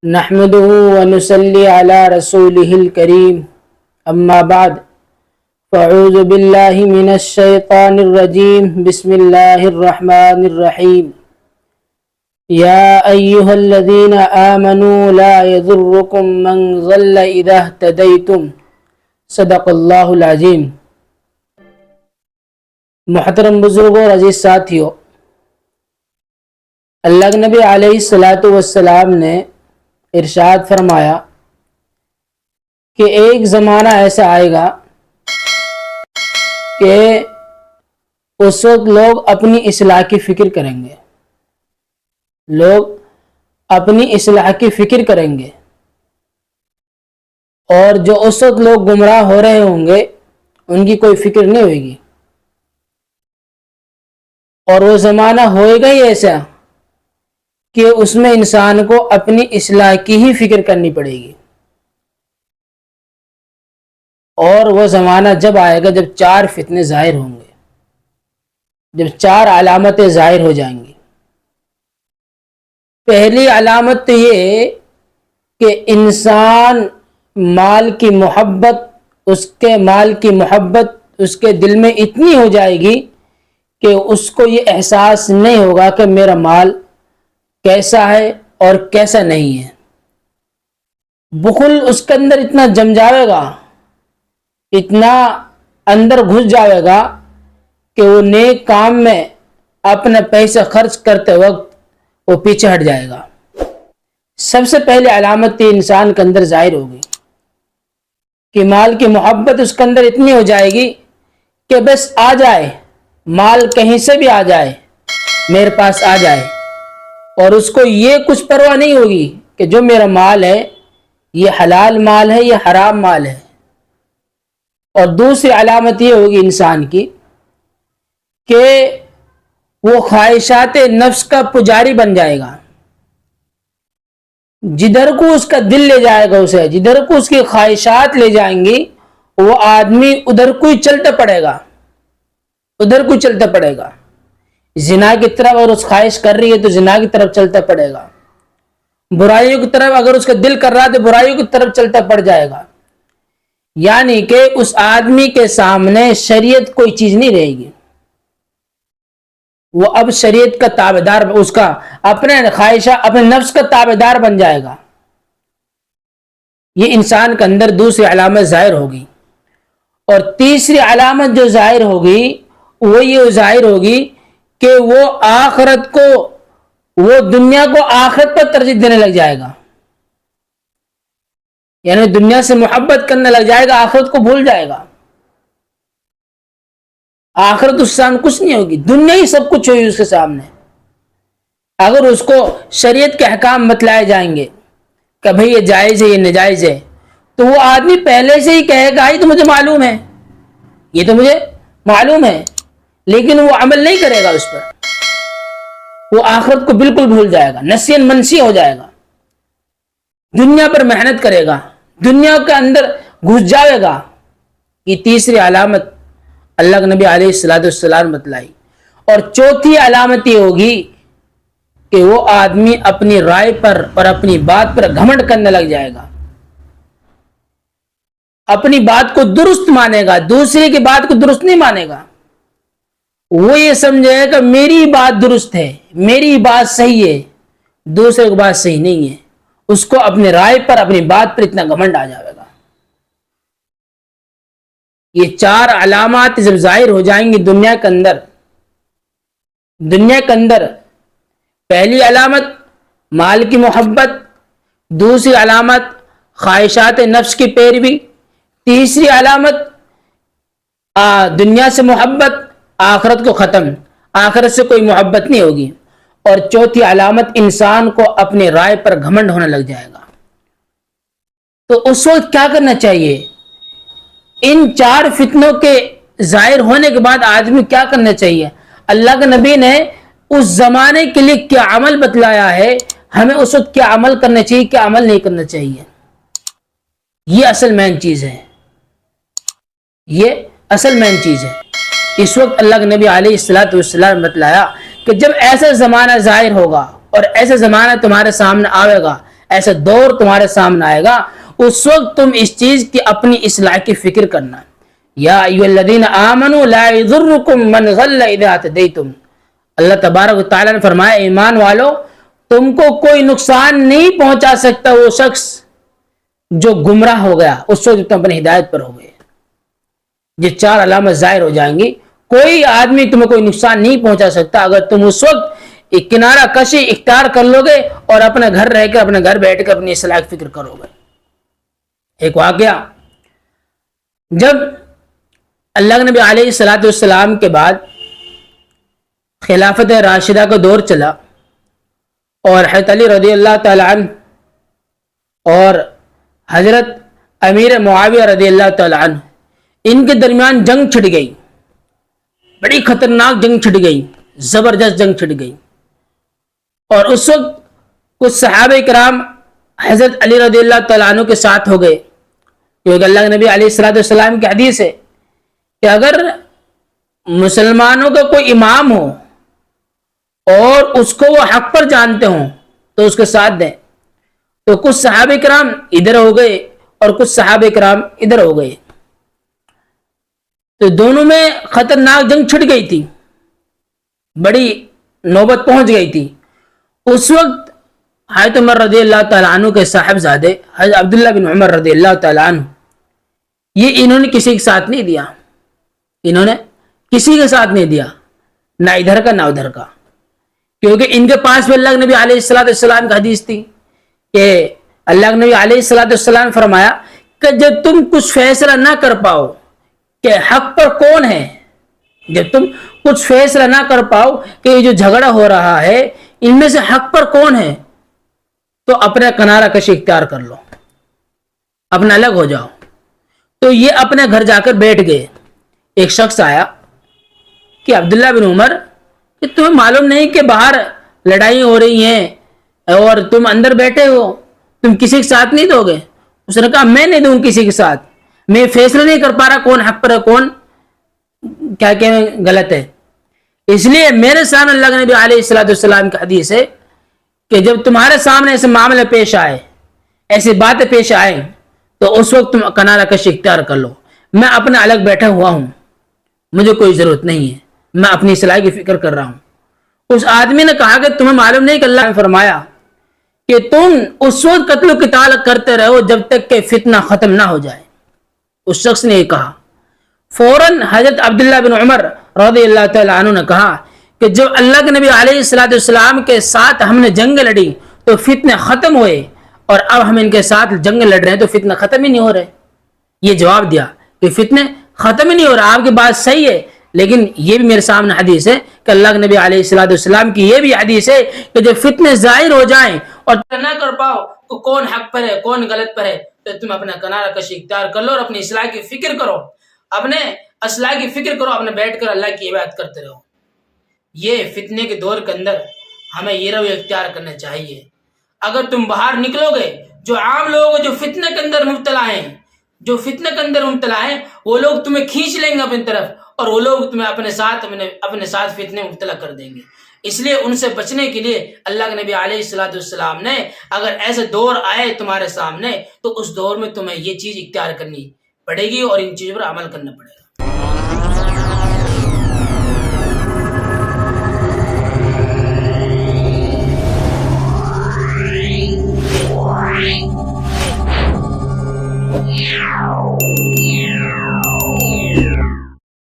نحمده ونصلي على رسوله الكريم اما بعد فاعوذ بالله من الشيطان الرجيم بسم الله الرحمن الرحيم يا أيها الذين آمنوا لا يضركم من ضل إذا اهتديتم صدق اللہ العظیم۔ محترم بزرگوں اور عزیز ساتھیوں، اللہ کے نبی علیہ الصلاۃ والسلام نے ارشاد فرمایا کہ ایک زمانہ ایسا آئے گا کہ اس وقت لوگ اپنی اصلاح کی فکر کریں گے، اور جو اس وقت لوگ گمراہ ہو رہے ہوں گے ان کی کوئی فکر نہیں ہوئے گی، اور وہ زمانہ ہوئے گا ہی ایسا کہ اس میں انسان کو اپنی اصلاح کی ہی فکر کرنی پڑے گی۔ اور وہ زمانہ جب آئے گا جب 4 فتنے ظاہر ہوں گے، جب 4 علامتیں ظاہر ہو جائیں گی۔ پہلی علامت تو یہ کہ انسان مال کی محبت اس کے دل میں اتنی ہو جائے گی کہ اس کو یہ احساس نہیں ہوگا کہ میرا مال کیسا ہے اور کیسا نہیں ہے۔ بخل اس کے اندر اتنا جم جائے گا، اتنا اندر گھس جائے گا کہ وہ نیک کام میں اپنا پیسہ خرچ کرتے وقت وہ پیچھے ہٹ جائے گا۔ سب سے پہلے علامت انسان کے اندر ظاہر ہوگی کہ مال کی محبت اس کے اندر اتنی ہو جائے گی کہ بس آ جائے، مال کہیں سے بھی آ جائے، میرے پاس آ جائے، اور اس کو یہ کچھ پرواہ نہیں ہوگی کہ جو میرا مال ہے یہ حلال مال ہے یا حرام مال ہے۔ اور دوسری علامت یہ ہوگی انسان کی کہ وہ خواہشات نفس کا پجاری بن جائے گا۔ جدھر کو اس کا دل لے جائے گا، جدھر کو اس کی خواہشات لے جائیں گی، وہ آدمی ادھر کو ہی چلتا پڑے گا۔ زنا کی طرف اگر اس خواہش کر رہی ہے تو زنا کی طرف چلتا پڑے گا، برائیوں کی طرف اگر اس کا دل کر رہا ہے تو برائیوں کی طرف چلتا پڑ جائے گا۔ یعنی کہ اس آدمی کے سامنے شریعت کوئی چیز نہیں رہے گی، وہ اب شریعت کا تابعدار، اس کا اپنے نفس کا تابعدار بن جائے گا۔ یہ انسان کے اندر دوسری علامت ظاہر ہوگی۔ اور تیسری علامت جو ظاہر ہوگی وہ یہ ظاہر ہوگی کہ وہ دنیا کو آخرت پر ترجیح دینے لگ جائے گا، یعنی دنیا سے محبت کرنے لگ جائے گا، آخرت کو بھول جائے گا۔ آخرت اس سامنے کچھ نہیں ہوگی، دنیا ہی سب کچھ ہوگی اس کے سامنے۔ اگر اس کو شریعت کے احکام بتلائے جائیں گے کہ بھئی یہ جائز ہے یہ ناجائز ہے، تو وہ آدمی پہلے سے ہی کہے گا یہ تو مجھے معلوم ہے، لیکن وہ عمل نہیں کرے گا اس پر، وہ آخرت کو بالکل بھول جائے گا، نسین منسی ہو جائے گا، دنیا پر محنت کرے گا، دنیا کے اندر گھس جائے گا۔ یہ تیسری علامت اللہ کے نبی علیہ الصلوۃ والسلام بتلائی۔ اور چوتھی علامت یہ ہوگی کہ وہ آدمی اپنی رائے پر اور اپنی بات پر گھمنڈ کرنے لگ جائے گا، اپنی بات کو درست مانے گا، دوسرے کی بات کو درست نہیں مانے گا۔ وہ یہ سمجھے گا کہ میری بات درست ہے، میری بات صحیح ہے، دوسرے کی بات صحیح نہیں ہے۔ اس کو اپنی رائے پر اپنی بات پر اتنا گھمنڈ آ جائے گا۔ یہ 4 علامات جب ظاہر ہو جائیں گی دنیا کے اندر، پہلی علامت مال کی محبت، دوسری علامت خواہشات نفس کی پیروی، تیسری علامت دنیا سے محبت، آخرت کو ختم، آخرت سے کوئی محبت نہیں ہوگی، اور چوتھی علامت انسان کو اپنی رائے پر گھمنڈ ہونے لگ جائے گا۔ تو اس وقت کیا کرنا چاہیے؟ ان 4 فتنوں کے ظاہر ہونے کے بعد آدمی کیا کرنا چاہیے؟ اللہ کے نبی نے اس زمانے کے لیے کیا عمل بتلایا ہے، ہمیں اس وقت کیا عمل کرنا چاہیے، کیا عمل نہیں کرنا چاہیے۔ یہ اصل مین چیز ہے، اس وقت اللہ کے نبی علیہ الصلوۃ والسلام بتلایا کہ جب ایسا زمانہ ظاہر ہوگا اور ایسا زمانہ تمہارے سامنے آئے گا، ایسا دور تمہارے سامنے آئے گا، اس وقت تم اس چیز کی اپنی اصلاح کی فکر کرنا۔ یا ایھا الذین آمنوا لا یضرکم من ضل اذا اهتدیتم، اللہ تبارک و تعالیٰ نے فرمایا ایمان والو تم کو کوئی نقصان نہیں پہنچا سکتا وہ شخص جو گمراہ ہو گیا اس وقت تم اپنی ہدایت پر ہو گئے۔ یہ چار علامت ظاہر ہو جائیں گی، کوئی آدمی تمہیں کوئی نقصان نہیں پہنچا سکتا اگر تم اس وقت ایک کنارہ کشی اختیار کر لو گے اور اپنے گھر رہ کر اپنے گھر بیٹھ کر اپنی اصلاح کی فکر کرو گے۔ ایک واقعہ، جب اللہ کے نبی علیہ الصلوۃ والسلام کے بعد خلافت راشدہ کا دور چلا اور حضرت علی رضی اللہ تعالی عنہ اور حضرت امیر معاویہ رضی اللہ تعالی عنہ ان کے درمیان جنگ چھڑ گئی، بڑی خطرناک جنگ چھڑ گئی، زبردست جنگ چھڑ گئی۔ اور اس وقت کچھ صحابہ کرام حضرت علی رضی اللہ تعالیٰ عنہ کے ساتھ ہو گئے، کیونکہ اللہ کے نبی علیہ الصلوۃ والسلام کی حدیث ہے کہ اگر مسلمانوں کا کوئی امام ہو اور اس کو وہ حق پر جانتے ہوں تو اس کے ساتھ دیں۔ تو کچھ صحابہ کرام ادھر ہو گئے اور کچھ صحابہ کرام ادھر ہو گئے، تو دونوں میں خطرناک جنگ چھڑ گئی تھی، بڑی نوبت پہنچ گئی تھی۔ اس وقت حضرت عمر رضی اللہ تعالیٰ عنہ کے صاحبزادے حضرت عبداللہ بن عمر رضی اللہ تعالیٰ عنہ انہوں نے کسی کے ساتھ نہیں دیا، انہوں نے کسی کے ساتھ نہیں دیا، نہ ادھر کا نہ ادھر کا، کیونکہ ان کے پاس بھی اللہ کے نبی علیہ الصلوۃ والسلام کی حدیث تھی کہ اللہ کے نبی علیہ الصلوۃ والسلام نے فرمایا کہ جب تم کچھ فیصلہ نہ کر پاؤ کہ حق پر کون ہے، جب تم کچھ فیصلہ نہ کر پاؤ کہ یہ جو جھگڑا ہو رہا ہے ان میں سے حق پر کون ہے، تو اپنا کنارہ کشی اختیار کر لو، اپنا الگ ہو جاؤ۔ تو یہ اپنے گھر جا کر بیٹھ گئے۔ ایک شخص آیا کہ عبداللہ بن عمر کہ تمہیں معلوم نہیں کہ باہر لڑائی ہو رہی ہیں اور تم اندر بیٹھے ہو، تم کسی کے ساتھ نہیں دو گے؟ اس نے کہا میں نہیں دوں کسی کے ساتھ، میں فیصلہ نہیں کر پا رہا کون حق پر ہے کون کیا کہ غلط ہے، اس لیے میرے سامنے اللہ کے نبی علیہ الصلوۃ والسلام کی حدیث ہے کہ جب تمہارے سامنے ایسے معاملے پیش آئے، ایسی باتیں پیش آئے، تو اس وقت تم کنارہ کشی اختیار کر لو، میں اپنا الگ بیٹھا ہوا ہوں، مجھے کوئی ضرورت نہیں ہے، میں اپنی اصلاح کی فکر کر رہا ہوں۔ اس آدمی نے کہا کہ تمہیں معلوم نہیں کہ اللہ نے فرمایا کہ تم اس وقت قتل و قتال کرتے رہو جب تک کہ فتنہ ختم نہ ہو جائے۔ اس شخص نے یہ کہا، فوراً حضرت عبداللہ بن عمر رضی اللہ تعالیٰ عنہ نے کہا کہ جب اللہ کے نبی علیہ الصلوۃ والسلام کے ساتھ ہم نے جنگ لڑی تو فتنے ختم ہوئے، اور اب ہم ان کے ساتھ جنگ لڑ رہے ہیں تو فتنہ ختم ہی نہیں ہو رہے۔ یہ جواب دیا کہ فتنے ختم ہی نہیں ہو رہا، آپ کی بات صحیح ہے، لیکن یہ بھی میرے سامنے حدیث ہے کہ اللہ کے نبی علیہ الصلوۃ والسلام کی یہ بھی حدیث ہے کہ جب فتنے ظاہر ہو جائیں اور نہ کر پاؤ تو کون حق پر ہے کون غلط پر ہے، تو تم اپنا کنارہ کشی اختیار کر لو اور اپنی اصلاح کی فکر کرو، اپنے اصلاح کی فکر کرو، اپنے بیٹھ کر اللہ کی عبادت کرتے رہو۔ یہ فتنے کے دور کے اندر ہمیں یہ رویہ اختیار کرنا چاہیے۔ اگر تم باہر نکلو گے، جو عام لوگ جو فتنے کے اندر مبتلا ہیں، جو فتنے کے اندر مبتلا ہیں، وہ لوگ تمہیں کھینچ لیں گے اپنی طرف اور وہ لوگ تمہیں اپنے ساتھ فتنے مبتلا کر دیں گے۔ اس لیے ان سے بچنے کے لیے اللہ کے نبی علیہ الصلوۃ والسلام نے اگر ایسے دور آئے تمہارے سامنے تو اس دور میں تمہیں یہ چیز اختیار کرنی پڑے گی اور ان چیزوں پر عمل کرنا پڑے گا۔